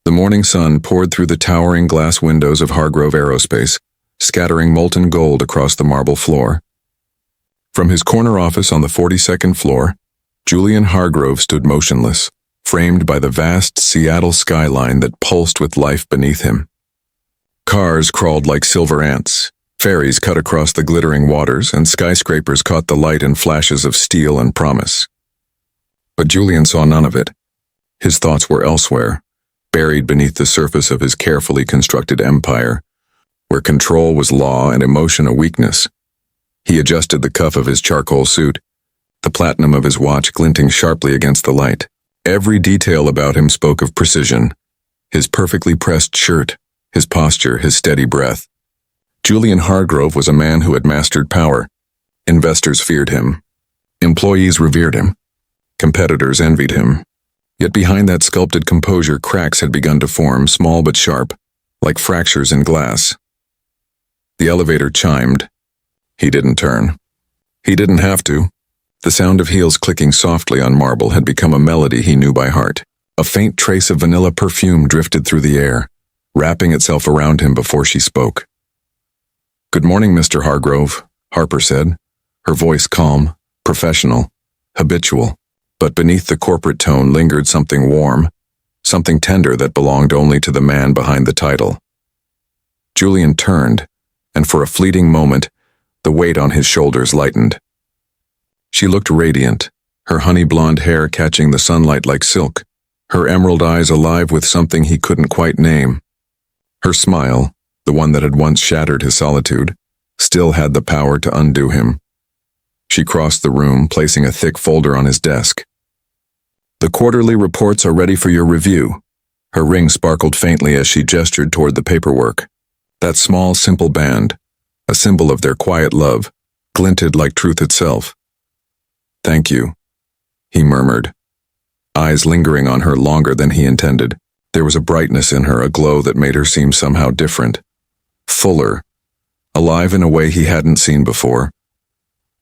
The morning sun poured through the towering glass windows of Hargrove Aerospace, scattering molten gold across the marble floor. From his corner office on the 42nd floor, Julian Hargrove stood motionless, framed by the vast Seattle skyline that pulsed with life beneath him. Cars crawled like silver ants, ferries cut across the glittering waters, and skyscrapers caught the light in flashes of steel and promise. But Julian saw none of it. His thoughts were elsewhere, buried beneath the surface of his carefully constructed empire, where control was law and emotion a weakness. He adjusted the cuff of his charcoal suit, the platinum of his watch glinting sharply against the light. Every detail about him spoke of precision. His perfectly pressed shirt, his posture, his steady breath. Julian Hargrove was a man who had mastered power. Investors feared him. Employees revered him. Competitors envied him. Yet behind that sculpted composure, cracks had begun to form, small but sharp, like fractures in glass. The elevator chimed. He didn't turn. He didn't have to. The sound of heels clicking softly on marble had become a melody he knew by heart. A faint trace of vanilla perfume drifted through the air, wrapping itself around him before she spoke. "Good morning, Mr. Hargrove," Harper said, her voice calm, professional, habitual. But beneath the corporate tone lingered something warm, something tender that belonged only to the man behind the title. Julian turned, and for a fleeting moment, the weight on his shoulders lightened. She looked radiant, her honey blonde hair catching the sunlight like silk, her emerald eyes alive with something he couldn't quite name. Her smile, the one that had once shattered his solitude, still had the power to undo him. She crossed the room, placing a thick folder on his desk. "The quarterly reports are ready for your review." Her ring sparkled faintly as she gestured toward the paperwork. That small, simple band, a symbol of their quiet love, glinted like truth itself. "Thank you," he murmured, eyes lingering on her longer than he intended. There was a brightness in her, a glow that made her seem somehow different, fuller, alive in a way he hadn't seen before.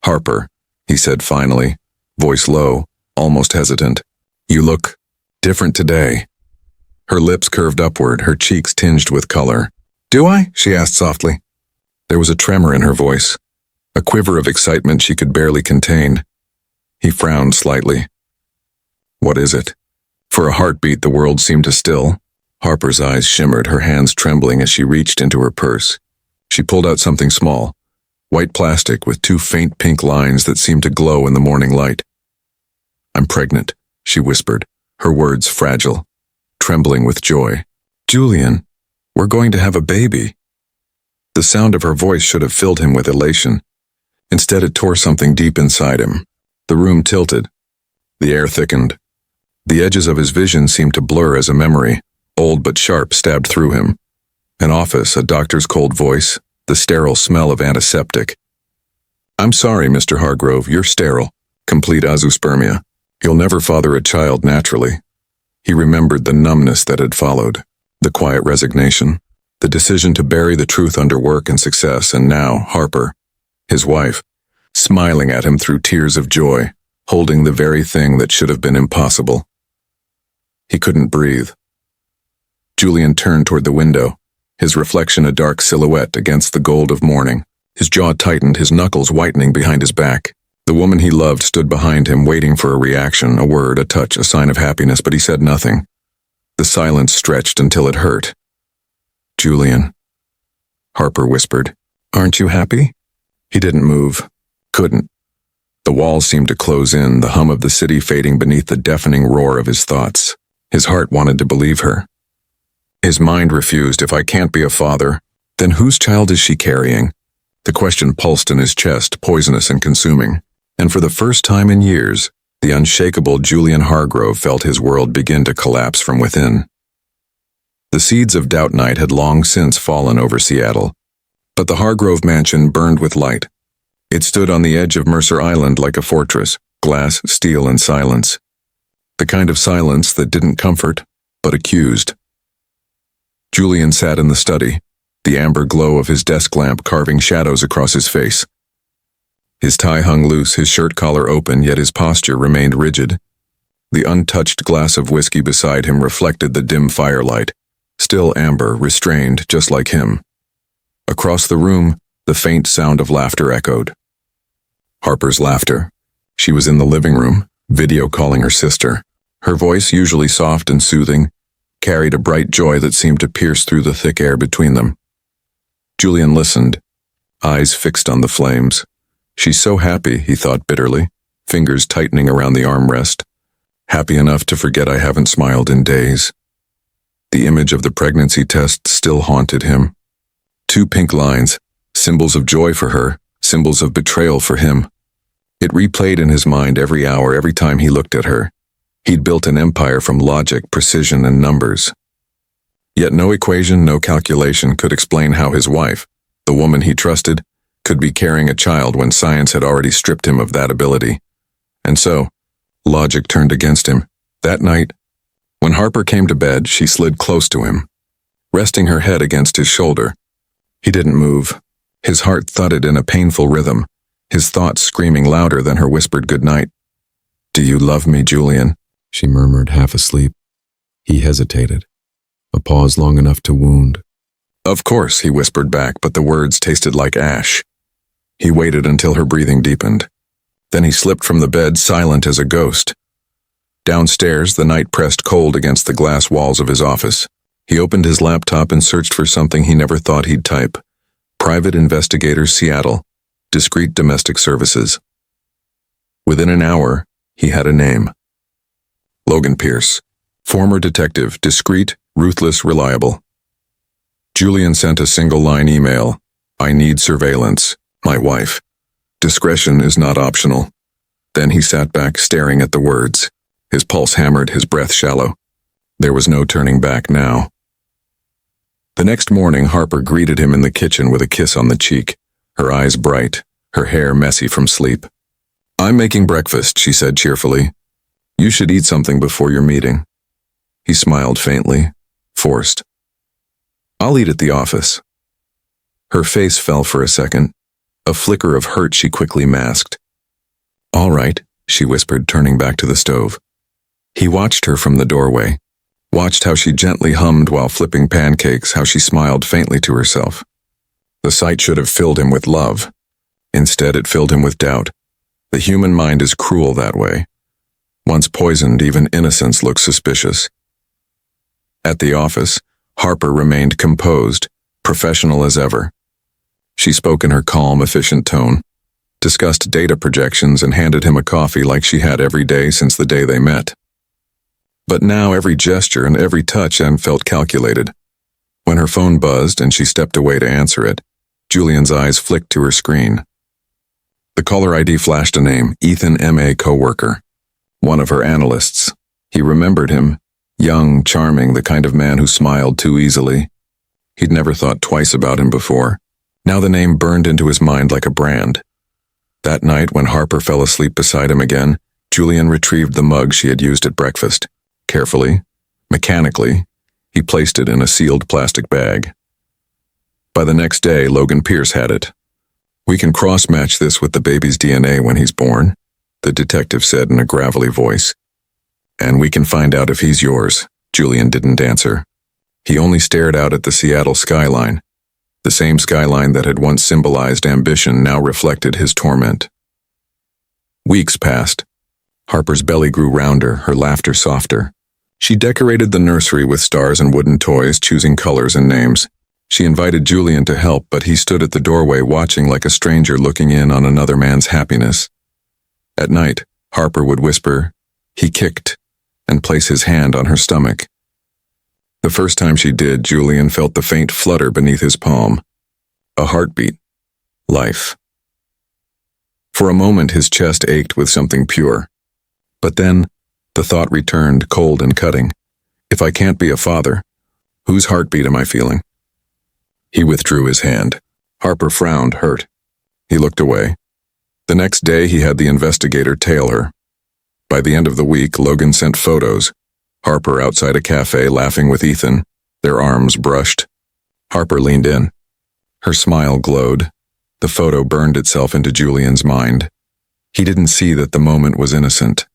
"Harper," he said finally, voice low, almost hesitant. "You look different today." Her lips curved upward, her cheeks tinged with color. "Do I?" she asked softly. There was a tremor in her voice, a quiver of excitement she could barely contain. He frowned slightly. "What is it?" For a heartbeat, the world seemed to still. Harper's eyes shimmered, her hands trembling as she reached into her purse. She pulled out something small, white plastic with two faint pink lines that seemed to glow in the morning light. "I'm pregnant," she whispered, her words fragile, trembling with joy. "Julian, we're going to have a baby." The sound of her voice should have filled him with elation. Instead, it tore something deep inside him. The room tilted. The air thickened. The edges of his vision seemed to blur as a memory, old but sharp, stabbed through him. An office, a doctor's cold voice, the sterile smell of antiseptic. "I'm sorry, Mr. Hargrove, you're sterile. Complete azoospermia. You'll never father a child naturally." He remembered the numbness that had followed, the quiet resignation, the decision to bury the truth under work and success, and now Harper, his wife, smiling at him through tears of joy, holding the very thing that should have been impossible. He couldn't breathe. Julian turned toward the window, his reflection a dark silhouette against the gold of morning. His jaw tightened, his knuckles whitening behind his back. The woman he loved stood behind him, waiting for a reaction, a word, a touch, a sign of happiness, but he said nothing. The silence stretched until it hurt. "Julian," Harper whispered, "aren't you happy?" He didn't move. Couldn't. The walls seemed to close in, the hum of the city fading beneath the deafening roar of his thoughts. His heart wanted to believe her. His mind refused. If I can't be a father, then whose child is she carrying? The question pulsed in his chest, poisonous and consuming. And for the first time in years, the unshakable Julian Hargrove felt his world begin to collapse from within. The seeds of doubt night had long since fallen over Seattle, but the Hargrove mansion burned with light. It stood on the edge of Mercer Island like a fortress, glass, steel, and silence. The kind of silence that didn't comfort, but accused. Julian sat in the study, the amber glow of his desk lamp carving shadows across his face. His tie hung loose, his shirt collar open, yet his posture remained rigid. The untouched glass of whiskey beside him reflected the dim firelight, still amber, restrained, just like him. Across the room, the faint sound of laughter echoed. Harper's laughter. She was in the living room, video calling her sister. Her voice, usually soft and soothing, carried a bright joy that seemed to pierce through the thick air between them. Julian listened, eyes fixed on the flames. She's so happy, he thought bitterly, fingers tightening around the armrest. Happy enough to forget I haven't smiled in days. The image of the pregnancy test still haunted him. 2 pink lines, symbols of joy for her, symbols of betrayal for him. It replayed in his mind every hour, every time he looked at her. He'd built an empire from logic, precision, and numbers. Yet no equation, no calculation could explain how his wife, the woman he trusted, could be carrying a child when science had already stripped him of that ability. And so, logic turned against him. That night, when Harper came to bed, she slid close to him, resting her head against his shoulder. He didn't move. His heart thudded in a painful rhythm, his thoughts screaming louder than her whispered goodnight. "Do you love me, Julian?" she murmured, half asleep. He hesitated, a pause long enough to wound. "Of course," he whispered back, but the words tasted like ash. He waited until her breathing deepened. Then he slipped from the bed, silent as a ghost. Downstairs, the night pressed cold against the glass walls of his office. He opened his laptop and searched for something he never thought he'd type. Private Investigator, Seattle. Discreet Domestic Services. Within an hour, he had a name. Logan Pierce. Former detective, discreet, ruthless, reliable. Julian sent a single-line email. "I need surveillance. My wife. Discretion is not optional." Then he sat back, staring at the words. His pulse hammered, his breath shallow. There was no turning back now. The next morning, Harper greeted him in the kitchen with a kiss on the cheek, her eyes bright, her hair messy from sleep. "I'm making breakfast," she said cheerfully. "You should eat something before your meeting." He smiled faintly, forced. "I'll eat at the office." Her face fell for a second, a flicker of hurt she quickly masked. "All right," she whispered, turning back to the stove. He watched her from the doorway, watched how she gently hummed while flipping pancakes, how she smiled faintly to herself. The sight should have filled him with love. Instead, it filled him with doubt. The human mind is cruel that way. Once poisoned, even innocence looks suspicious. At the office, Harper remained composed, professional as ever. She spoke in her calm, efficient tone, discussed data projections, and handed him a coffee like she had every day since the day they met. But now every gesture and every touch felt calculated. When her phone buzzed and she stepped away to answer it, Julian's eyes flicked to her screen. The caller ID flashed a name, Ethan M.A. coworker, one of her analysts. He remembered him, young, charming, the kind of man who smiled too easily. He'd never thought twice about him before. Now the name burned into his mind like a brand. That night, when Harper fell asleep beside him again, Julian retrieved the mug she had used at breakfast. Carefully, mechanically, he placed it in a sealed plastic bag. By the next day, Logan Pierce had it. "We can cross-match this with the baby's DNA when he's born," the detective said in a gravelly voice. "And we can find out if he's yours." Julian didn't answer. He only stared out at the Seattle skyline. The same skyline that had once symbolized ambition now reflected his torment. Weeks passed. Harper's belly grew rounder, her laughter softer. She decorated the nursery with stars and wooden toys, choosing colors and names. She invited Julian to help, but he stood at the doorway watching like a stranger looking in on another man's happiness. At night, Harper would whisper, "He kicked," and place his hand on her stomach. The first time she did, Julian felt the faint flutter beneath his palm. A heartbeat. Life. For a moment, his chest ached with something pure. But then, the thought returned, cold and cutting. If I can't be a father, whose heartbeat am I feeling? He withdrew his hand. Harper frowned, hurt. He looked away. The next day, he had the investigator tail her. By the end of the week, Logan sent photos. Harper outside a cafe laughing with Ethan, their arms brushed. Harper leaned in. Her smile glowed. The photo burned itself into Julian's mind. He didn't see that the moment was innocent.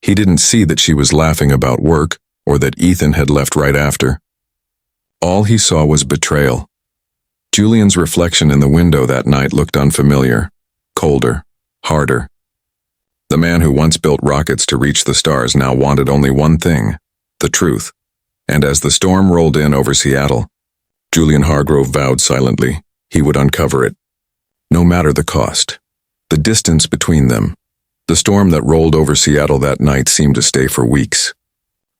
He didn't see that she was laughing about work or that Ethan had left right after. All he saw was betrayal. Julian's reflection in the window that night looked unfamiliar, colder, harder. The man who once built rockets to reach the stars now wanted only one thing, the truth. And as the storm rolled in over Seattle, Julian Hargrove vowed silently he would uncover it, no matter the cost. The distance between them, the storm that rolled over Seattle that night seemed to stay for weeks.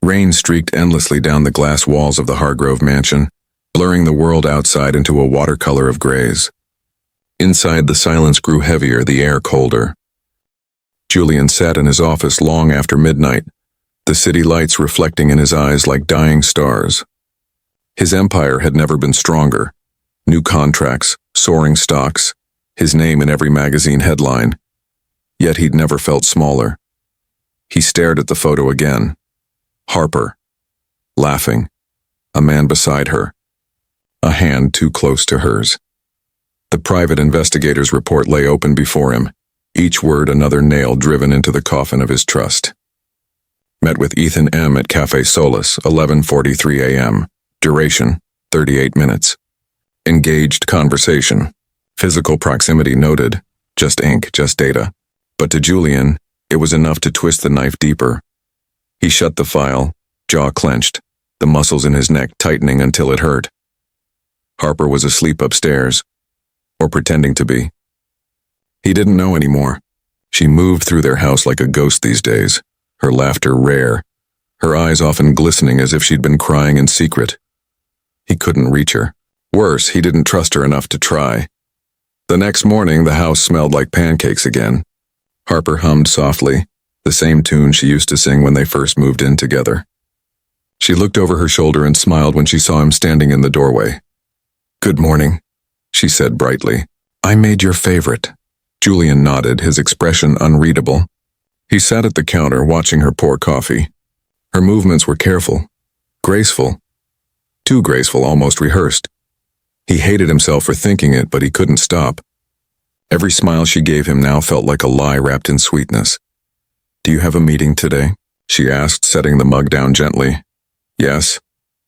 Rain streaked endlessly down the glass walls of the Hargrove mansion, blurring the world outside into a watercolor of grays. Inside, the silence grew heavier, the air colder. Julian sat in his office long after midnight, the city lights reflecting in his eyes like dying stars. His empire had never been stronger. New contracts, soaring stocks, his name in every magazine headline. Yet he'd never felt smaller. He stared at the photo again. Harper, laughing, a man beside her, a hand too close to hers. The private investigator's report lay open before him, each word another nail driven into the coffin of his trust. Met with Ethan M. at Café Solis, 11:43 a.m. Duration, 38 minutes. Engaged conversation. Physical proximity noted. Just ink, just data. But to Julian, it was enough to twist the knife deeper. He shut the file, jaw clenched, the muscles in his neck tightening until it hurt. Harper was asleep upstairs, or pretending to be. He didn't know anymore. She moved through their house like a ghost these days, her laughter rare, her eyes often glistening as if she'd been crying in secret. He couldn't reach her. Worse, he didn't trust her enough to try. The next morning, the house smelled like pancakes again. Harper hummed softly, the same tune she used to sing when they first moved in together. She looked over her shoulder and smiled when she saw him standing in the doorway. "Good morning," she said brightly. "I made your favorite." Julian nodded, his expression unreadable. He sat at the counter watching her pour coffee. Her movements were careful, graceful, too graceful, almost rehearsed. He hated himself for thinking it, but he couldn't stop. Every smile she gave him now felt like a lie wrapped in sweetness. "Do you have a meeting today?" she asked, setting the mug down gently. "Yes."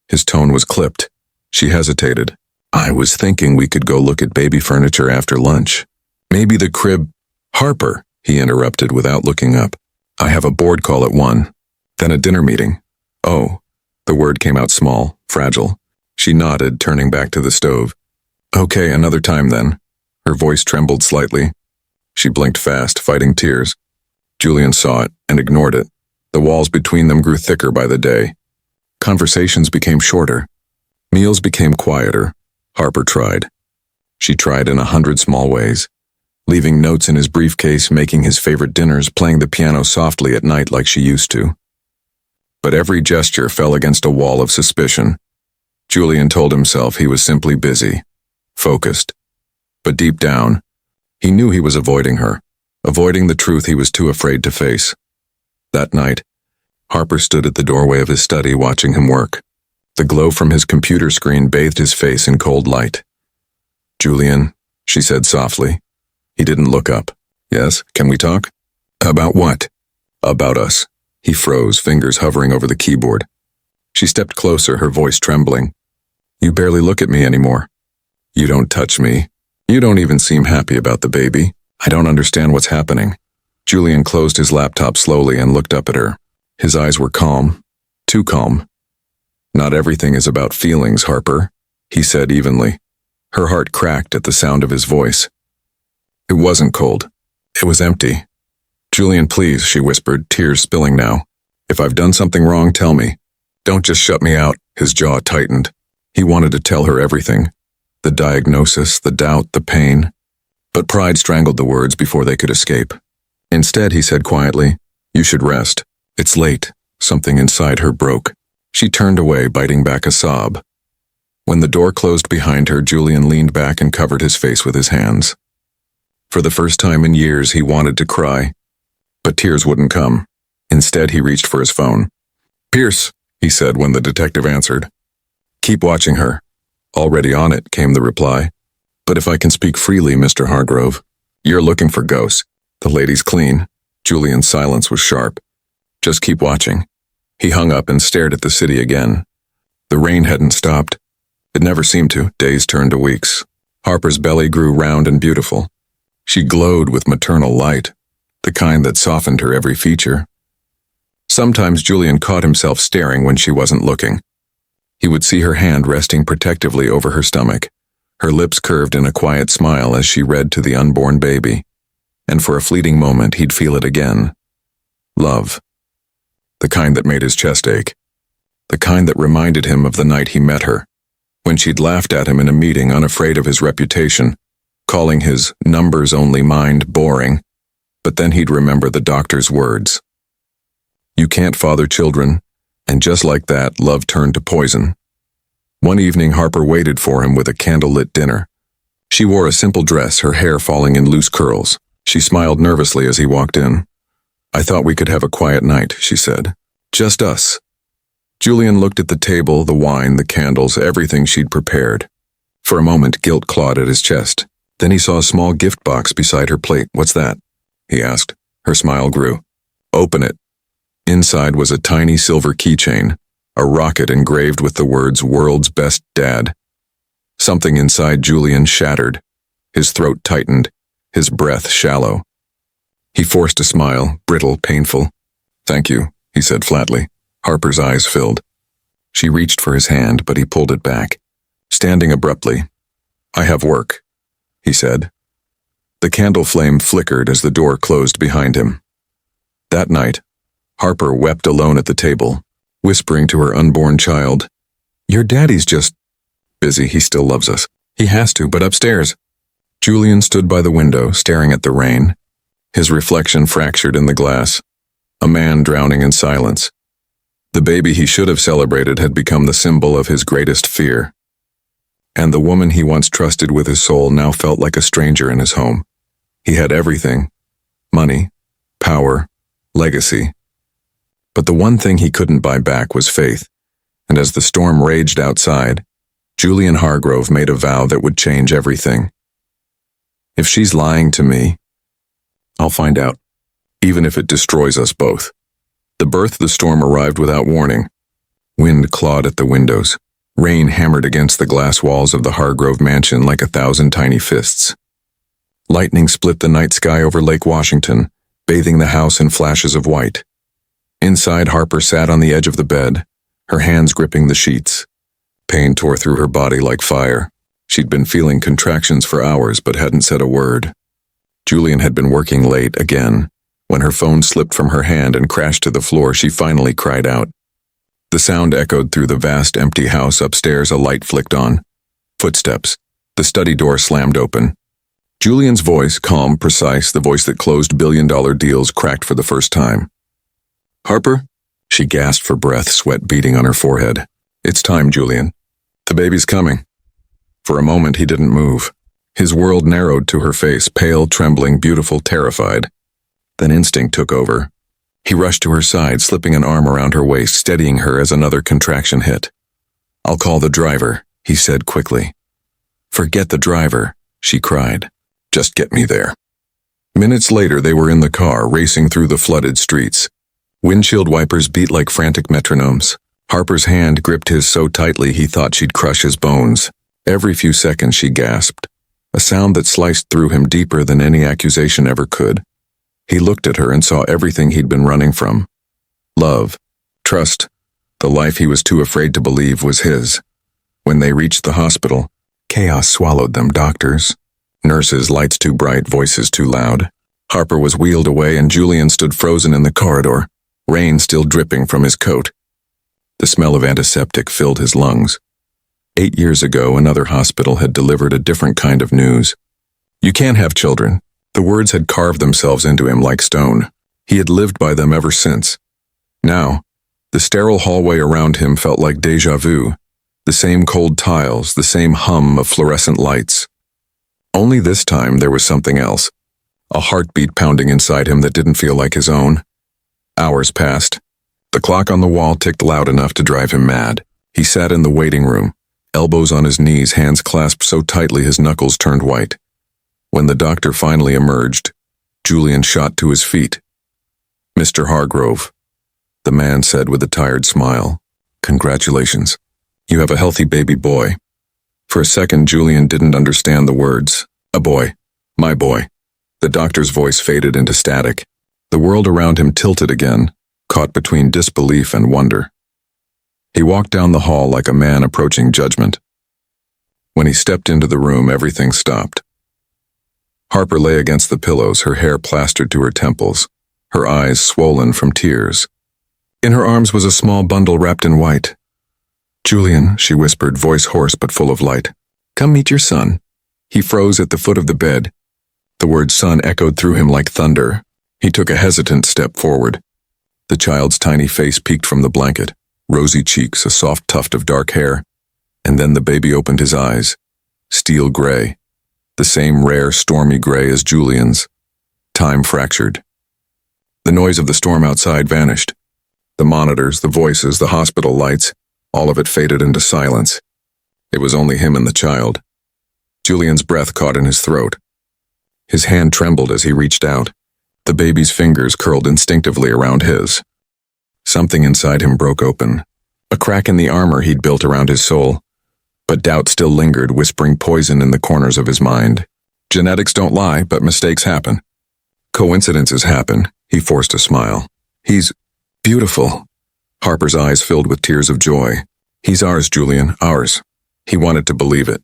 His tone was clipped. She hesitated. "I was thinking we could go look at baby furniture after lunch. Maybe the crib—" "Harper," he interrupted without looking up. "I have a board call at 1, then a dinner meeting." "Oh." The word came out small, fragile. She nodded, turning back to the stove. "Okay, another time then." Her voice trembled slightly. She blinked fast, fighting tears. Julian saw it and ignored it. The walls between them grew thicker by the day. Conversations became shorter. Meals became quieter. Harper tried. She tried in 100 small ways. Leaving notes in his briefcase, making his favorite dinners, playing the piano softly at night like she used to. But every gesture fell against a wall of suspicion. Julian told himself he was simply busy, focused. But deep down, he knew he was avoiding her, avoiding the truth he was too afraid to face. That night, Harper stood at the doorway of his study watching him work. The glow from his computer screen bathed his face in cold light. "Julian," she said softly. He didn't look up. "Yes, can we talk?" "About what?" "About us." He froze, fingers hovering over the keyboard. She stepped closer, her voice trembling. "You barely look at me anymore. You don't touch me. You don't even seem happy about the baby. I don't understand what's happening." Julian closed his laptop slowly and looked up at her. His eyes were calm, too calm. "Not everything is about feelings, Harper," he said evenly. Her heart cracked at the sound of his voice. It wasn't cold. It was empty. "Julian, please," she whispered, tears spilling now. "If I've done something wrong, tell me. Don't just shut me out." His jaw tightened. He wanted to tell her everything. The diagnosis, the doubt, the pain. But pride strangled the words before they could escape. Instead, he said quietly, "You should rest. It's late." Something inside her broke. She turned away, biting back a sob. When the door closed behind her, Julian leaned back and covered his face with his hands. For the first time in years, he wanted to cry. But tears wouldn't come. Instead, he reached for his phone. "Pierce," he said when the detective answered. "Keep watching her." "Already on it," came the reply. "But if I can speak freely, Mr. Hargrove, you're looking for ghosts. The lady's clean." Julian's silence was sharp. Just keep watching." He hung up and stared at the city again. The rain hadn't stopped. It never seemed to. Days turned to weeks. Harper's belly grew round and beautiful. She glowed with maternal light, the kind that softened her every feature. Sometimes Julian caught himself staring when she wasn't looking. He would see her hand resting protectively over her stomach, her lips curved in a quiet smile as she read to the unborn baby. And for a fleeting moment he'd feel it again. Love. The kind that made his chest ache. The kind that reminded him of the night he met her, when she'd laughed at him in a meeting unafraid of his reputation, calling his numbers-only mind boring, but then he'd remember the doctor's words. You can't father children, and just like that, love turned to poison. One evening Harper waited for him with a candlelit dinner. She wore a simple dress, her hair falling in loose curls. She smiled nervously as he walked in. "I thought we could have a quiet night," she said. "Just us." Julian looked at the table, the wine, the candles, everything she'd prepared. For a moment, guilt clawed at his chest. Then he saw a small gift box beside her plate. "What's that?" he asked. Her smile grew. "Open it." Inside was a tiny silver keychain, a rocket engraved with the words "World's Best Dad." Something inside Julian shattered. His throat tightened, his breath shallow. He forced a smile, brittle, painful. "Thank you," he said flatly. Harper's eyes filled. She reached for his hand, but he pulled it back, standing abruptly. "I have work," he said. The candle flame flickered as the door closed behind him. That night, Harper wept alone at the table, whispering to her unborn child, "Your daddy's just busy. He still loves us. He has to, but upstairs." Julian stood by the window, staring at the rain, his reflection fractured in the glass, a man drowning in silence. The baby he should have celebrated had become the symbol of his greatest fear. And the woman he once trusted with his soul now felt like a stranger in his home. He had everything: money, power, legacy. But the one thing he couldn't buy back was faith, and as the storm raged outside, Julian Hargrove made a vow that would change everything. "If she's lying to me, I'll find out, even if it destroys us both." The birth of the storm arrived without warning. Wind clawed at the windows. Rain hammered against the glass walls of the Hargrove mansion like 1,000 tiny fists. Lightning split the night sky over Lake Washington, bathing the house in flashes of white. Inside, Harper sat on the edge of the bed, her hands gripping the sheets. Pain tore through her body like fire. She'd been feeling contractions for hours but hadn't said a word. Julian had been working late again. When her phone slipped from her hand and crashed to the floor, she finally cried out. The sound echoed through the vast empty house. Upstairs, a light flicked on. Footsteps. The study door slammed open. Julian's voice, calm, precise, the voice that closed billion-dollar deals, cracked for the first time. "Harper?" She gasped for breath, sweat beading on her forehead. "It's time, Julian. The baby's coming." For a moment, he didn't move. His world narrowed to her face, pale, trembling, beautiful, terrified. Then instinct took over. He rushed to her side, slipping an arm around her waist, steadying her as another contraction hit. "I'll call the driver," he said quickly. "Forget the driver," she cried. "Just get me there." Minutes later, they were in the car, racing through the flooded streets. Windshield wipers beat like frantic metronomes. Harper's hand gripped his so tightly he thought she'd crush his bones. Every few seconds she gasped, a sound that sliced through him deeper than any accusation ever could. He looked at her and saw everything he'd been running from. Love, trust, the life he was too afraid to believe was his. When they reached the hospital, chaos swallowed them. Doctors, nurses, lights too bright, voices too loud. Harper was wheeled away and Julian stood frozen in the corridor, rain still dripping from his coat. The smell of antiseptic filled his lungs. 8 years ago, another hospital had delivered a different kind of news. "You can't have children." The words had carved themselves into him like stone. He had lived by them ever since. Now, the sterile hallway around him felt like déjà vu. The same cold tiles, the same hum of fluorescent lights. Only this time there was something else. A heartbeat pounding inside him that didn't feel like his own. Hours passed. The clock on the wall ticked loud enough to drive him mad. He sat in the waiting room, elbows on his knees, hands clasped so tightly his knuckles turned white. When the doctor finally emerged, Julian shot to his feet. "Mr. Hargrove, The man said with a tired smile, "Congratulations. You have a healthy baby boy." For a second, Julian didn't understand the words. A boy. My boy. The doctor's voice faded into static. The world around him tilted again, caught between disbelief and wonder. He walked down the hall like a man approaching judgment. When he stepped into the room, everything stopped. Harper lay against the pillows, her hair plastered to her temples, her eyes swollen from tears. In her arms was a small bundle wrapped in white. "Julian," she whispered, voice hoarse but full of light. "Come meet your son." He froze at the foot of the bed. The word son echoed through him like thunder. He took a hesitant step forward. The child's tiny face peeked from the blanket, rosy cheeks, a soft tuft of dark hair. And then the baby opened his eyes, steel gray, the same rare, stormy gray as Julian's. Time fractured. The noise of the storm outside vanished. The monitors, the voices, the hospital lights, all of it faded into silence. It was only him and the child. Julian's breath caught in his throat. His hand trembled as he reached out. The baby's fingers curled instinctively around his. Something inside him broke open, a crack in the armor he'd built around his soul. But doubt still lingered, whispering poison in the corners of his mind. Genetics don't lie, but mistakes happen. Coincidences happen. He forced a smile. "He's beautiful." Harper's eyes filled with tears of joy. "He's ours, Julian, ours." He wanted to believe it.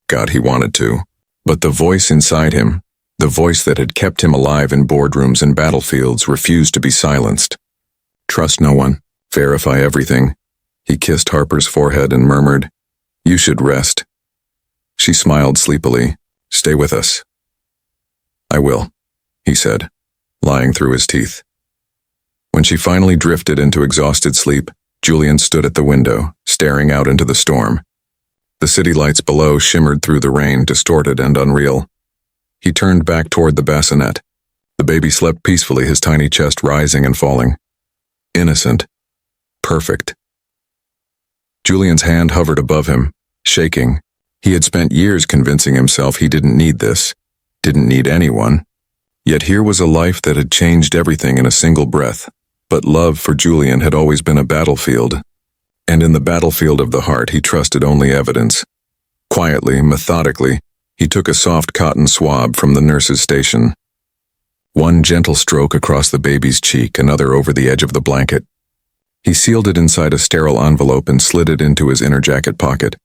God, he wanted to. But the voice inside him, the voice that had kept him alive in boardrooms and battlefields, refused to be silenced. "Trust no one. Verify everything." He kissed Harper's forehead and murmured, "You should rest." She smiled sleepily. "Stay with us." "I will," he said, lying through his teeth. When she finally drifted into exhausted sleep, Julian stood at the window, staring out into the storm. The city lights below shimmered through the rain, distorted and unreal. He turned back toward the bassinet. The baby slept peacefully, his tiny chest rising and falling. Innocent. Perfect. Julian's hand hovered above him, shaking. He had spent years convincing himself he didn't need this, didn't need anyone. Yet here was a life that had changed everything in a single breath. But love for Julian had always been a battlefield. And in the battlefield of the heart, he trusted only evidence. Quietly, methodically, he took a soft cotton swab from the nurse's station. One gentle stroke across the baby's cheek, another over the edge of the blanket. He sealed it inside a sterile envelope and slid it into his inner jacket pocket.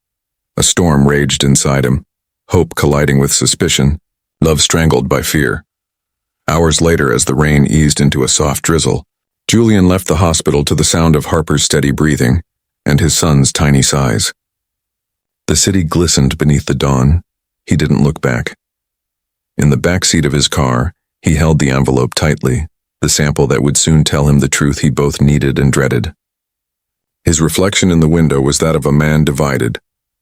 A storm raged inside him, hope colliding with suspicion, love strangled by fear. Hours later, as the rain eased into a soft drizzle, Julian left the hospital to the sound of Harper's steady breathing and his son's tiny sighs. The city glistened beneath the dawn. He didn't look back. In the back seat of his car, he held the envelope tightly, the sample that would soon tell him the truth he both needed and dreaded. His reflection in the window was that of a man divided,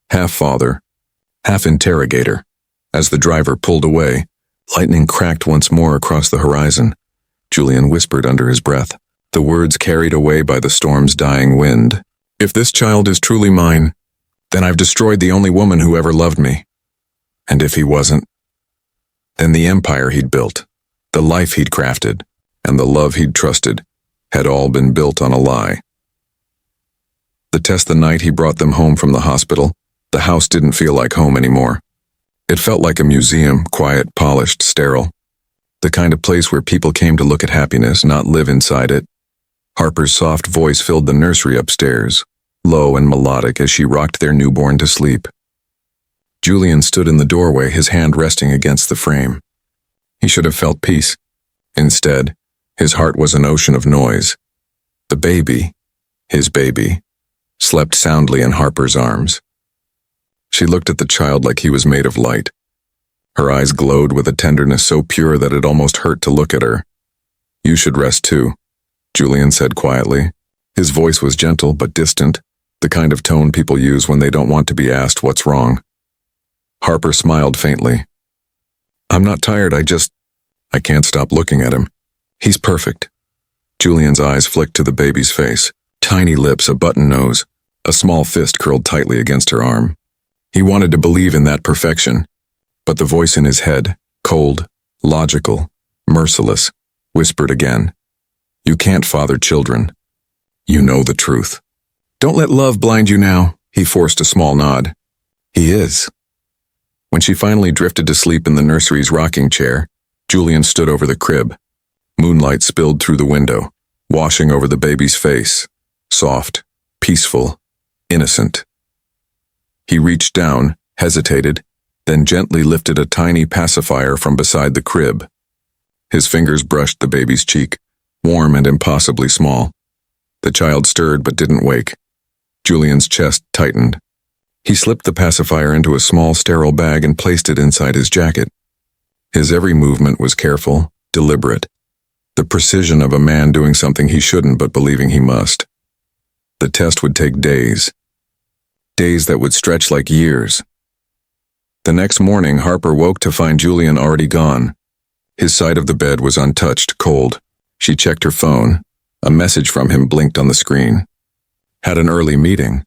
half father, half interrogator. As the driver pulled away, lightning cracked once more across the horizon. Julian whispered under his breath, the words carried away by the storm's dying wind. "If this child is truly mine, then I've destroyed the only woman who ever loved me. And if he wasn't, then the empire he'd built, the life he'd crafted, and the love he'd trusted had all been built on a lie." The night he brought them home from the hospital, the house didn't feel like home anymore. It felt like a museum, quiet, polished, sterile. The kind of place where people came to look at happiness, not live inside it. Harper's soft voice filled the nursery upstairs, low and melodic as she rocked their newborn to sleep. Julian stood in the doorway, his hand resting against the frame. He should have felt peace. Instead, his heart was an ocean of noise. The baby, his baby, slept soundly in Harper's arms. She looked at the child like he was made of light. Her eyes glowed with a tenderness so pure that it almost hurt to look at her. "You should rest too," Julian said quietly. His voice was gentle but distant, the kind of tone people use when they don't want to be asked what's wrong. Harper smiled faintly. "I'm not tired, I can't stop looking at him. He's perfect." Julian's eyes flicked to the baby's face, tiny lips, a button nose, a small fist curled tightly against her arm. He wanted to believe in that perfection, but the voice in his head, cold, logical, merciless, whispered again, "You can't father children. You know the truth. Don't let love blind you now, he forced a small nod. He is. When she finally drifted to sleep in the nursery's rocking chair, Julian stood over the crib. Moonlight spilled through the window, washing over the baby's face, soft, peaceful, innocent. He reached down, hesitated, then gently lifted a tiny pacifier from beside the crib. His fingers brushed the baby's cheek, warm and impossibly small. The child stirred but didn't wake. Julian's chest tightened. He slipped the pacifier into a small sterile bag and placed it inside his jacket. His every movement was careful, deliberate. The precision of a man doing something he shouldn't but believing he must. The test would take days. Days that would stretch like years. The next morning, Harper woke to find Julian already gone. His side of the bed was untouched, cold. She checked her phone. A message from him blinked on the screen. Had an early meeting.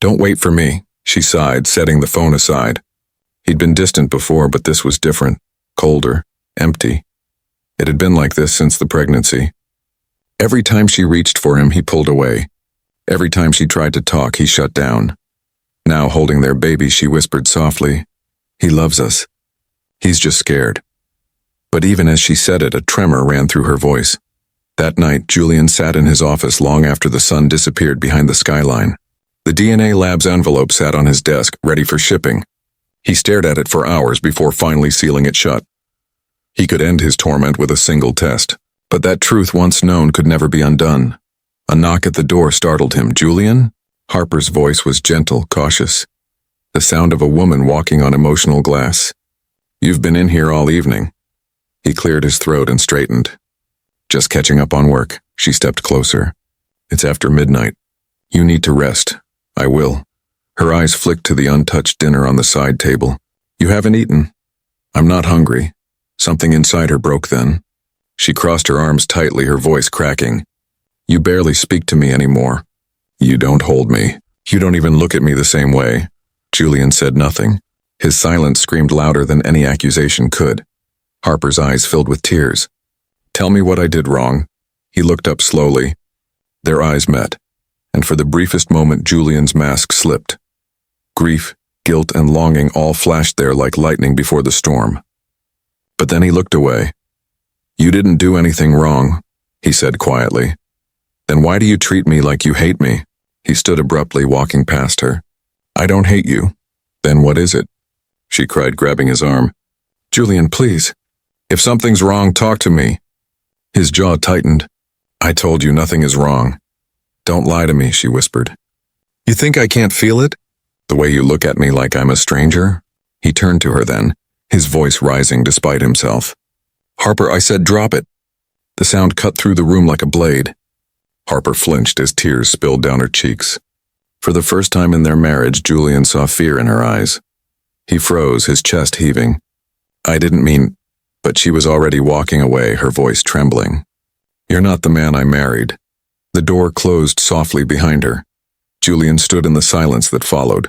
Don't wait for me, she sighed, setting the phone aside. He'd been distant before, but this was different, colder, empty. It had been like this since the pregnancy. Every time she reached for him, he pulled away. Every time she tried to talk, he shut down. Now, holding their baby, she whispered softly, "He loves us. He's just scared." But even as she said it, a tremor ran through her voice. That night, Julian sat in his office long after the sun disappeared behind the skyline. The DNA lab's envelope sat on his desk, ready for shipping. He stared at it for hours before finally sealing it shut. He could end his torment with a single test, but that truth once known could never be undone. A knock at the door startled him. "Julian?" Harper's voice was gentle, cautious. The sound of a woman walking on emotional glass. "You've been in here all evening." He cleared his throat and straightened. "Just catching up on work." She stepped closer. "It's after midnight. You need to rest." "I will." Her eyes flicked to the untouched dinner on the side table. "You haven't eaten." "I'm not hungry." Something inside her broke then. She crossed her arms tightly, her voice cracking. "You barely speak to me anymore. You don't hold me. You don't even look at me the same way." Julian said nothing. His silence screamed louder than any accusation could. Harper's eyes filled with tears. "Tell me what I did wrong." He looked up slowly. Their eyes met, and for the briefest moment Julian's mask slipped. Grief, guilt, and longing all flashed there like lightning before the storm. But then he looked away. "You didn't do anything wrong," he said quietly. "Then why do you treat me like you hate me?" He stood abruptly, walking past her. "I don't hate you." "Then what is it?" she cried, grabbing his arm. "Julian, please. If something's wrong, talk to me." His jaw tightened. "I told you nothing is wrong." "Don't lie to me," she whispered. "You think I can't feel it? The way you look at me like I'm a stranger?" He turned to her then, his voice rising despite himself. "Harper, I said drop it." The sound cut through the room like a blade. Harper flinched as tears spilled down her cheeks. For the first time in their marriage, Julian saw fear in her eyes. He froze, his chest heaving. "I didn't mean..." But she was already walking away, her voice trembling. "You're not the man I married." The door closed softly behind her. Julian stood in the silence that followed,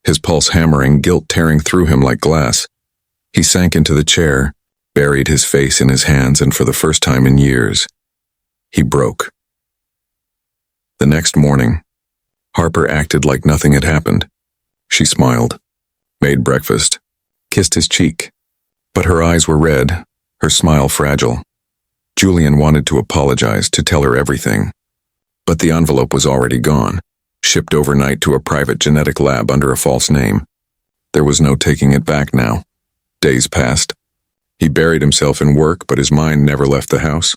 his pulse hammering, guilt tearing through him like glass. He sank into the chair, buried his face in his hands, and for the first time in years, he broke. The next morning, Harper acted like nothing had happened. She smiled, made breakfast, kissed his cheek. But her eyes were red, her smile fragile. Julian wanted to apologize, to tell her everything. But the envelope was already gone, shipped overnight to a private genetic lab under a false name. There was no taking it back now. Days passed. He buried himself in work, but his mind never left the house.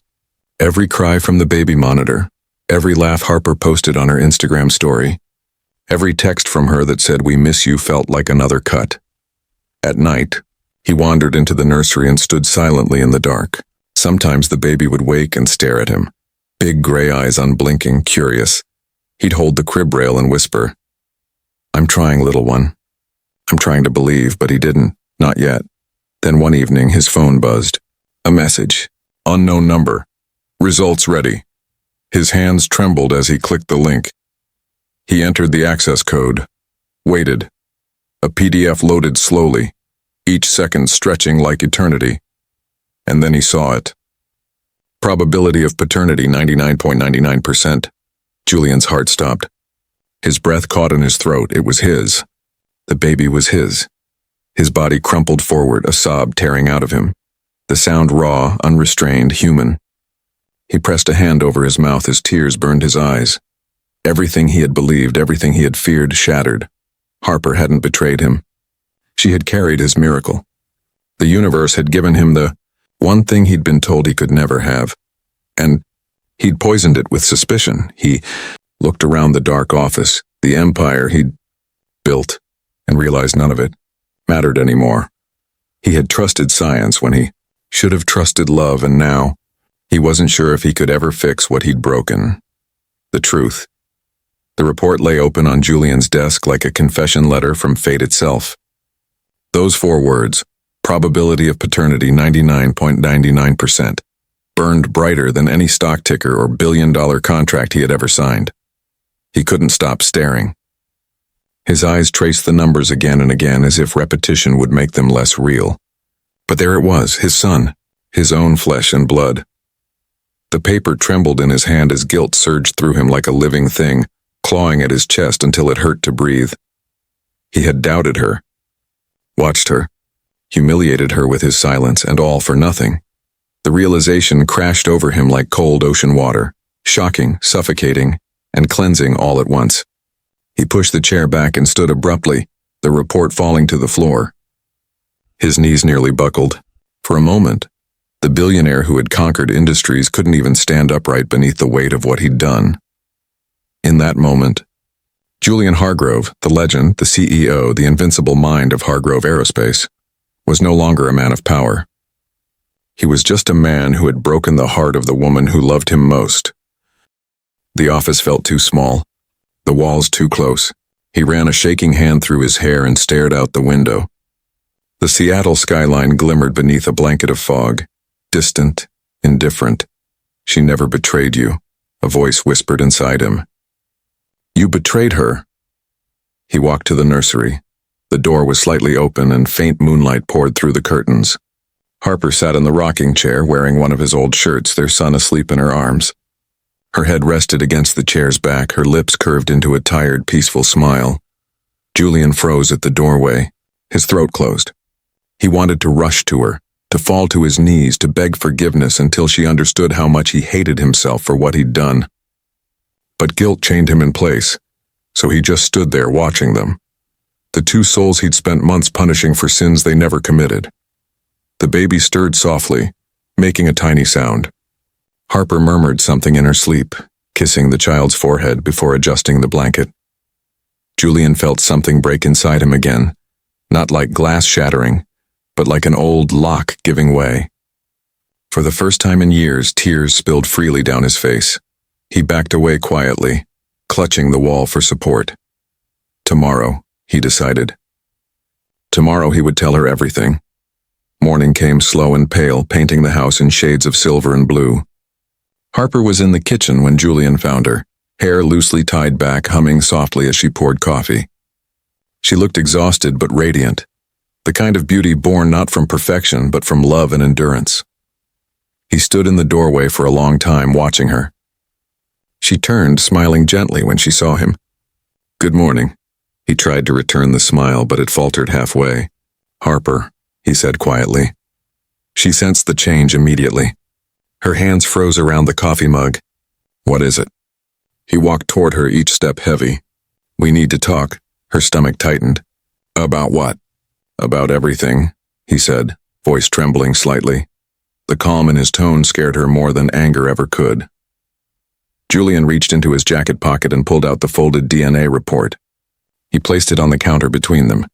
Every cry from the baby monitor, every laugh Harper posted on her Instagram story, every text from her that said, "We miss you," felt like another cut. At night, he wandered into the nursery and stood silently in the dark. Sometimes the baby would wake and stare at him, big gray eyes unblinking, curious. He'd hold the crib rail and whisper, "I'm trying, little one." I'm trying to believe, but he didn't, not yet. Then one evening, his phone buzzed. A message. Unknown number. Results ready. His hands trembled as he clicked the link. He entered the access code. Waited. A PDF loaded slowly, each second stretching like eternity. And then he saw it. Probability of paternity 99.99%. Julian's heart stopped. His breath caught in his throat. It was his. The baby was his. His body crumpled forward, a sob tearing out of him. The sound raw, unrestrained, human. He pressed a hand over his mouth as tears burned his eyes. Everything he had believed, everything he had feared, shattered. Harper hadn't betrayed him. She had carried his miracle. The universe had given him the one thing he'd been told he could never have. And he'd poisoned it with suspicion. He looked around the dark office, the empire he'd built, and realized none of it mattered anymore. He had trusted science when he should have trusted love, and now he wasn't sure if he could ever fix what he'd broken. The truth. The report lay open on Julian's desk like a confession letter from fate itself. Those 4 words, probability of paternity 99.99%, burned brighter than any stock ticker or billion-dollar contract he had ever signed. He couldn't stop staring. His eyes traced the numbers again and again as if repetition would make them less real. But there it was, his son, his own flesh and blood. The paper trembled in his hand as guilt surged through him like a living thing, clawing at his chest until it hurt to breathe. He had doubted her, watched her, humiliated her with his silence, and all for nothing. The realization crashed over him like cold ocean water, shocking, suffocating, and cleansing all at once. He pushed the chair back and stood abruptly, the report falling to the floor. His knees nearly buckled. For a moment, the billionaire who had conquered industries couldn't even stand upright beneath the weight of what he'd done. In that moment, Julian Hargrove, the legend, the CEO, the invincible mind of Hargrove Aerospace, was no longer a man of power. He was just a man who had broken the heart of the woman who loved him most. The office felt too small, the walls too close. He ran a shaking hand through his hair and stared out the window. The Seattle skyline glimmered beneath a blanket of fog, distant, indifferent. She never betrayed you, a voice whispered inside him. You betrayed her. He walked to the nursery. The door was slightly open and faint moonlight poured through the curtains. Harper sat in the rocking chair wearing one of his old shirts, their son asleep in her arms. Her head rested against the chair's back, her lips curved into a tired, peaceful smile. Julian froze at the doorway, his throat closed. He wanted to rush to her, to fall to his knees, to beg forgiveness until she understood how much he hated himself for what he'd done. But guilt chained him in place, so he just stood there watching them. The 2 souls he'd spent months punishing for sins they never committed. The baby stirred softly, making a tiny sound. Harper murmured something in her sleep, kissing the child's forehead before adjusting the blanket. Julian felt something break inside him again, not like glass shattering, but like an old lock giving way. For the first time in years, tears spilled freely down his face. He backed away quietly, clutching the wall for support. Tomorrow, he decided. Tomorrow he would tell her everything. Morning came slow and pale, painting the house in shades of silver and blue. Harper was in the kitchen when Julian found her, hair loosely tied back, humming softly as she poured coffee. She looked exhausted but radiant, the kind of beauty born not from perfection but from love and endurance. He stood in the doorway for a long time, watching her. She turned, smiling gently when she saw him. Good morning. He tried to return the smile, but it faltered halfway. Harper, he said quietly. She sensed the change immediately. Her hands froze around the coffee mug. What is it? He walked toward her, each step heavy. We need to talk. Her stomach tightened. About what? About everything, he said, voice trembling slightly. The calm in his tone scared her more than anger ever could. Julian reached into his jacket pocket and pulled out the folded DNA report. He placed it on the counter between them.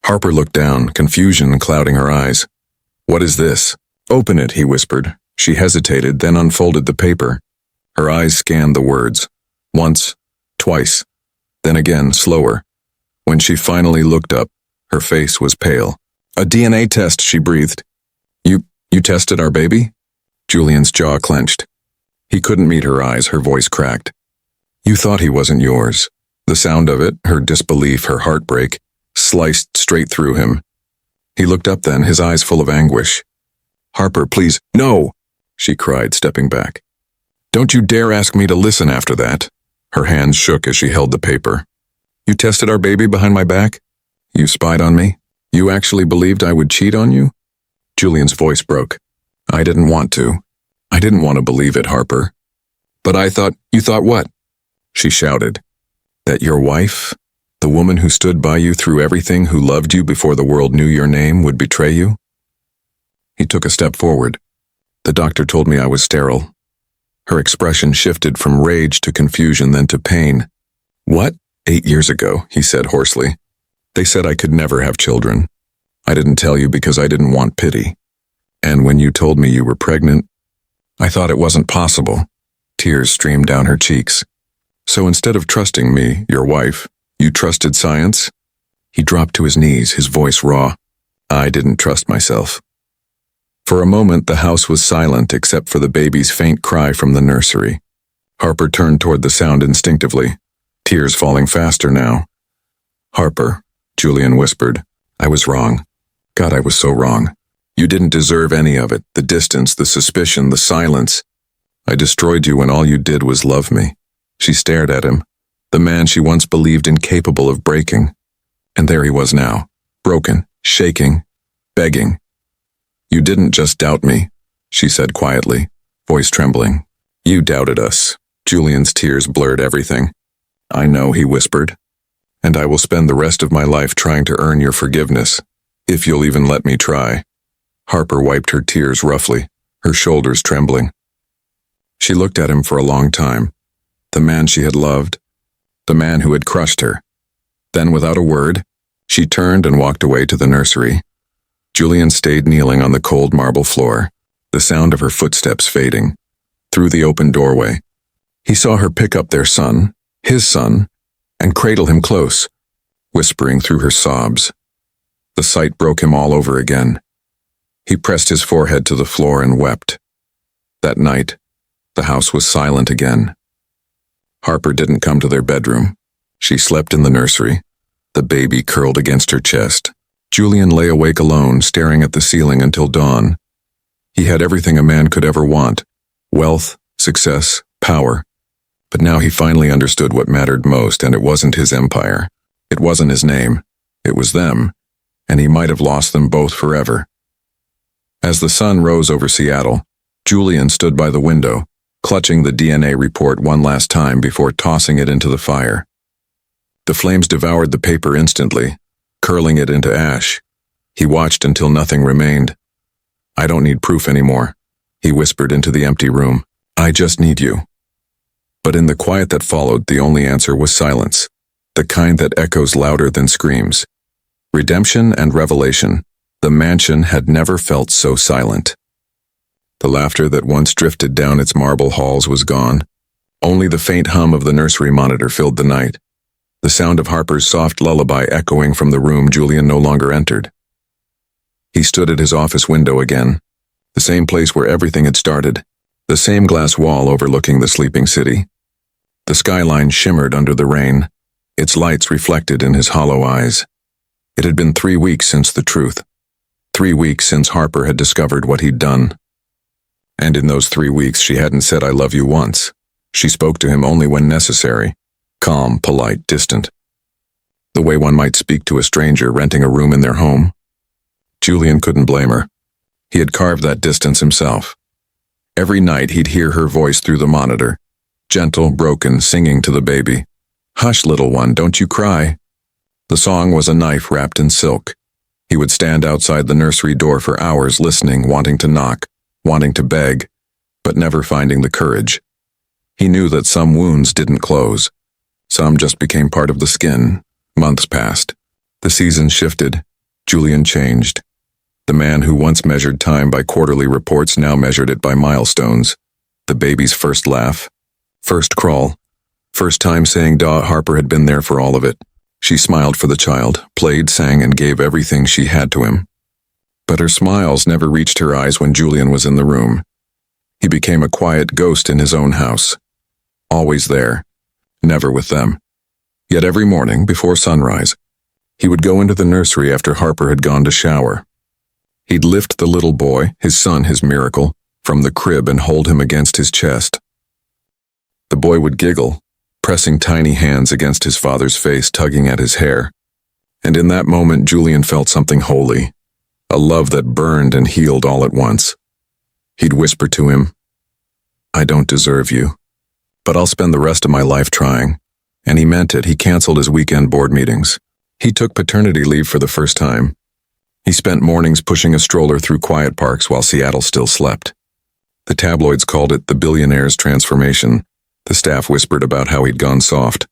Harper looked down, confusion clouding her eyes. What is this? Open it, he whispered. She hesitated, then unfolded the paper. Her eyes scanned the words. Once, twice, then again, slower. When she finally looked up, her face was pale. A DNA test, she breathed. You tested our baby? Julian's jaw clenched. He couldn't meet her eyes, her voice cracked. You thought he wasn't yours. The sound of it, her disbelief, her heartbreak, sliced straight through him. He looked up then, his eyes full of anguish. Harper, please, no, she cried, stepping back. Don't you dare ask me to listen after that. Her hands shook as she held the paper. You tested our baby behind my back? You spied on me? You actually believed I would cheat on you? Julian's voice broke. I didn't want to. I didn't want to believe it, Harper. But you thought what? She shouted. That your wife, the woman who stood by you through everything, who loved you before the world knew your name, would betray you? He took a step forward. The doctor told me I was sterile. Her expression shifted from rage to confusion, then to pain. What? 8 years ago, he said hoarsely. They said I could never have children. I didn't tell you because I didn't want pity. And when you told me you were pregnant, I thought it wasn't possible. Tears streamed down her cheeks. So instead of trusting me, your wife, you trusted science? He dropped to his knees, his voice raw. I didn't trust myself. For a moment, the house was silent except for the baby's faint cry from the nursery. Harper turned toward the sound instinctively, tears falling faster now. Harper, Julian whispered, I was wrong. God, I was so wrong. You didn't deserve any of it, the distance, the suspicion, the silence. I destroyed you when all you did was love me. She stared at him, the man she once believed incapable of breaking. And there he was now, broken, shaking, begging. You didn't just doubt me, she said quietly, voice trembling. You doubted us. Julian's tears blurred everything. I know, he whispered. And I will spend the rest of my life trying to earn your forgiveness, if you'll even let me try. Harper wiped her tears roughly, her shoulders trembling. She looked at him for a long time, the man she had loved, the man who had crushed her. Then, without a word, she turned and walked away to the nursery. Julian stayed kneeling on the cold marble floor, the sound of her footsteps fading. Through the open doorway, he saw her pick up their son, his son, and cradle him close, whispering through her sobs. The sight broke him all over again. He pressed his forehead to the floor and wept. That night, the house was silent again. Harper didn't come to their bedroom. She slept in the nursery, the baby curled against her chest. Julian lay awake alone, staring at the ceiling until dawn. He had everything a man could ever want: wealth, success, power. But now he finally understood what mattered most, and it wasn't his empire. It wasn't his name. It was them, and he might have lost them both forever. As the sun rose over Seattle, Julian stood by the window, clutching the DNA report one last time before tossing it into the fire. The flames devoured the paper instantly, curling it into ash. He watched until nothing remained. I don't need proof anymore, he whispered into the empty room. I just need you. But in the quiet that followed, the only answer was silence, the kind that echoes louder than screams. Redemption and revelation. The mansion had never felt so silent. The laughter that once drifted down its marble halls was gone. Only the faint hum of the nursery monitor filled the night, the sound of Harper's soft lullaby echoing from the room Julian no longer entered. He stood at his office window again, the same place where everything had started, the same glass wall overlooking the sleeping city. The skyline shimmered under the rain, its lights reflected in his hollow eyes. It had been 3 weeks since the truth, 3 weeks since Harper had discovered what he'd done. And in those 3 weeks she hadn't said I love you once. She spoke to him only when necessary, calm, polite, distant. The way one might speak to a stranger renting a room in their home. Julian couldn't blame her. He had carved that distance himself. Every night he'd hear her voice through the monitor, gentle, broken, singing to the baby. Hush, little one, don't you cry. The song was a knife wrapped in silk. He would stand outside the nursery door for hours listening, wanting to knock, wanting to beg, but never finding the courage. He knew that some wounds didn't close. Some just became part of the skin. Months passed. The seasons shifted. Julian changed. The man who once measured time by quarterly reports now measured it by milestones. The baby's first laugh, first crawl, first time saying "Daw." Harper had been there for all of it. She smiled for the child, played, sang, and gave everything she had to him. But her smiles never reached her eyes when Julian was in the room. He became a quiet ghost in his own house. Always there, never with them. Yet every morning, before sunrise, he would go into the nursery after Harper had gone to shower. He'd lift the little boy, his son, his miracle, from the crib and hold him against his chest. The boy would giggle, pressing tiny hands against his father's face, tugging at his hair. And in that moment, Julian felt something holy, a love that burned and healed all at once. He'd whisper to him, "I don't deserve you, but I'll spend the rest of my life trying." And he meant it. He canceled his weekend board meetings. He took paternity leave for the first time. He spent mornings pushing a stroller through quiet parks while Seattle still slept. The tabloids called it the Billionaire's transformation. The staff whispered about how he'd gone soft.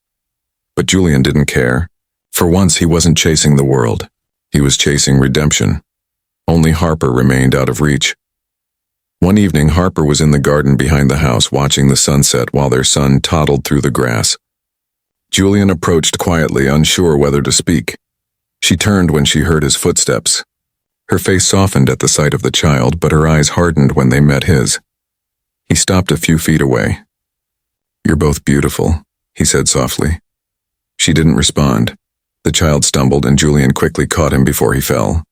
But Julian didn't care. For once, he wasn't chasing the world. He was chasing redemption. Only Harper remained out of reach. One evening, Harper was in the garden behind the house watching the sunset while their son toddled through the grass. Julian approached quietly, unsure whether to speak. She turned when she heard his footsteps. Her face softened at the sight of the child, but her eyes hardened when they met his. He stopped a few feet away. "You're both beautiful," he said softly. She didn't respond. The child stumbled, and Julian quickly caught him before he fell.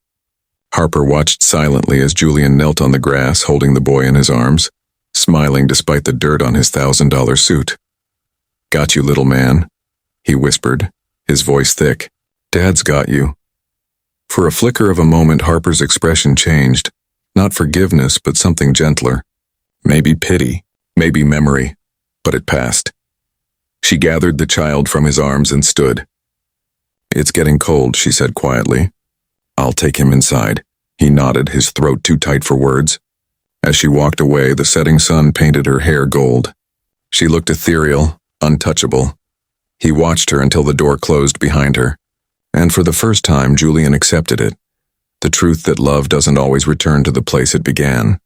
Harper watched silently as Julian knelt on the grass, holding the boy in his arms, smiling despite the dirt on his $1,000 suit. "Got you, little man," he whispered, his voice thick. "Dad's got you." For a flicker of a moment, Harper's expression changed. Not forgiveness, but something gentler. Maybe pity, maybe memory, but it passed. She gathered the child from his arms and stood. "It's getting cold," she said quietly. "I'll take him inside." He nodded, his throat too tight for words. As she walked away, the setting sun painted her hair gold. She looked ethereal, untouchable. He watched her until the door closed behind her. And for the first time, Julian accepted it. The truth that love doesn't always return to the place it began.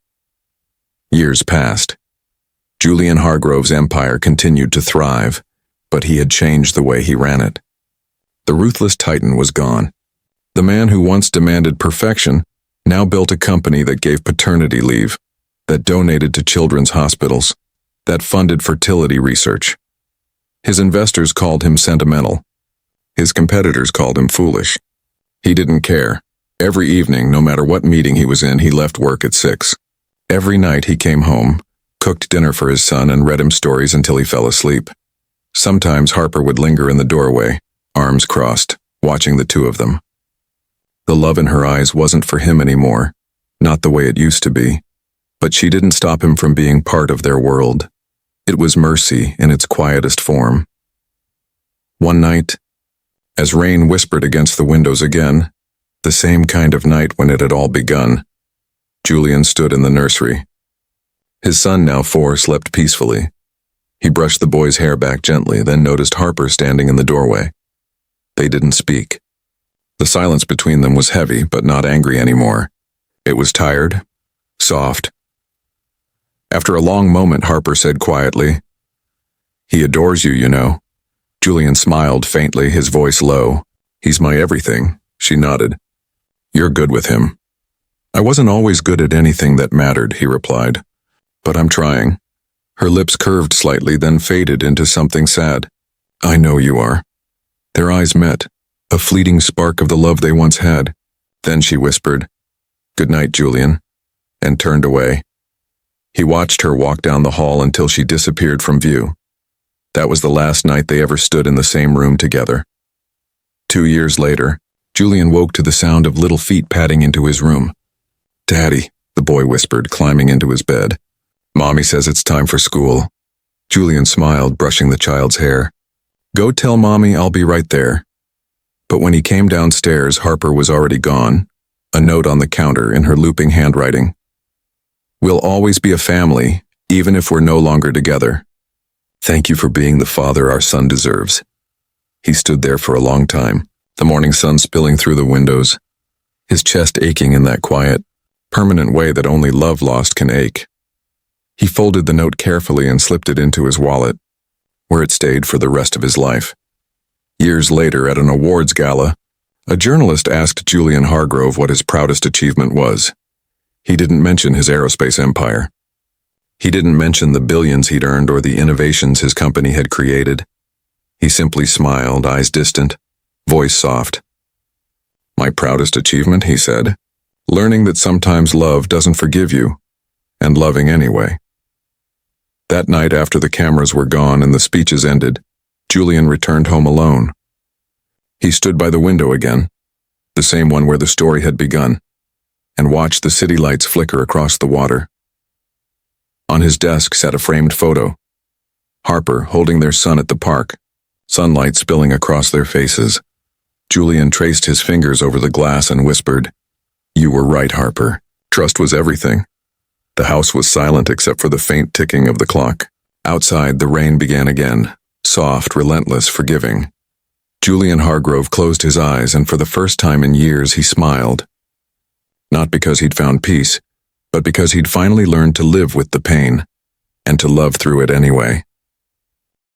Years passed. Julian Hargrove's empire continued to thrive, but he had changed the way he ran it. The ruthless titan was gone. The man who once demanded perfection now built a company that gave paternity leave, that donated to children's hospitals, that funded fertility research. His investors called him sentimental. His competitors called him foolish. He didn't care. Every evening, no matter what meeting he was in, he left work at 6. Every night he came home, cooked dinner for his son, and read him stories until he fell asleep. Sometimes Harper would linger in the doorway, arms crossed, watching the two of them. The love in her eyes wasn't for him anymore, not the way it used to be, but she didn't stop him from being part of their world. It was mercy in its quietest form. One night, as rain whispered against the windows again, the same kind of night when it had all begun, Julian stood in the nursery. His son, now 4, slept peacefully. He brushed the boy's hair back gently, then noticed Harper standing in the doorway. They didn't speak. The silence between them was heavy, but not angry anymore. It was tired, soft. After a long moment, Harper said quietly, "He adores you, you know." Julian smiled faintly, his voice low. "He's my everything," she nodded. "You're good with him." "I wasn't always good at anything that mattered," he replied. "But I'm trying." Her lips curved slightly, then faded into something sad. "I know you are." Their eyes met, a fleeting spark of the love they once had. Then she whispered, "Good night, Julian," and turned away. He watched her walk down the hall until she disappeared from view. That was the last night they ever stood in the same room together. 2 years later, Julian woke to the sound of little feet padding into his room. "Daddy," the boy whispered, climbing into his bed. "Mommy says it's time for school." Julian smiled, brushing the child's hair. "Go tell Mommy I'll be right there." But when he came downstairs, Harper was already gone, a note on the counter in her looping handwriting. "We'll always be a family, even if we're no longer together. Thank you for being the father our son deserves." He stood there for a long time, the morning sun spilling through the windows, his chest aching in that quiet, permanent way that only love lost can ache. He folded the note carefully and slipped it into his wallet, where it stayed for the rest of his life. Years later, at an awards gala, a journalist asked Julian Hargrove what his proudest achievement was. He didn't mention his aerospace empire. He didn't mention the billions he'd earned or the innovations his company had created. He simply smiled, eyes distant, voice soft. "My proudest achievement," he said, "learning that sometimes love doesn't forgive you, and loving anyway." That night, after the cameras were gone and the speeches ended, Julian returned home alone. He stood by the window again, the same one where the story had begun, and watched the city lights flicker across the water. On his desk sat a framed photo. Harper holding their son at the park, sunlight spilling across their faces. Julian traced his fingers over the glass and whispered, "You were right, Harper. Trust was everything." The house was silent except for the faint ticking of the clock. Outside, the rain began again, soft, relentless, forgiving. Julian Hargrove closed his eyes, and for the first time in years he smiled. Not because he'd found peace, but because he'd finally learned to live with the pain, and to love through it anyway.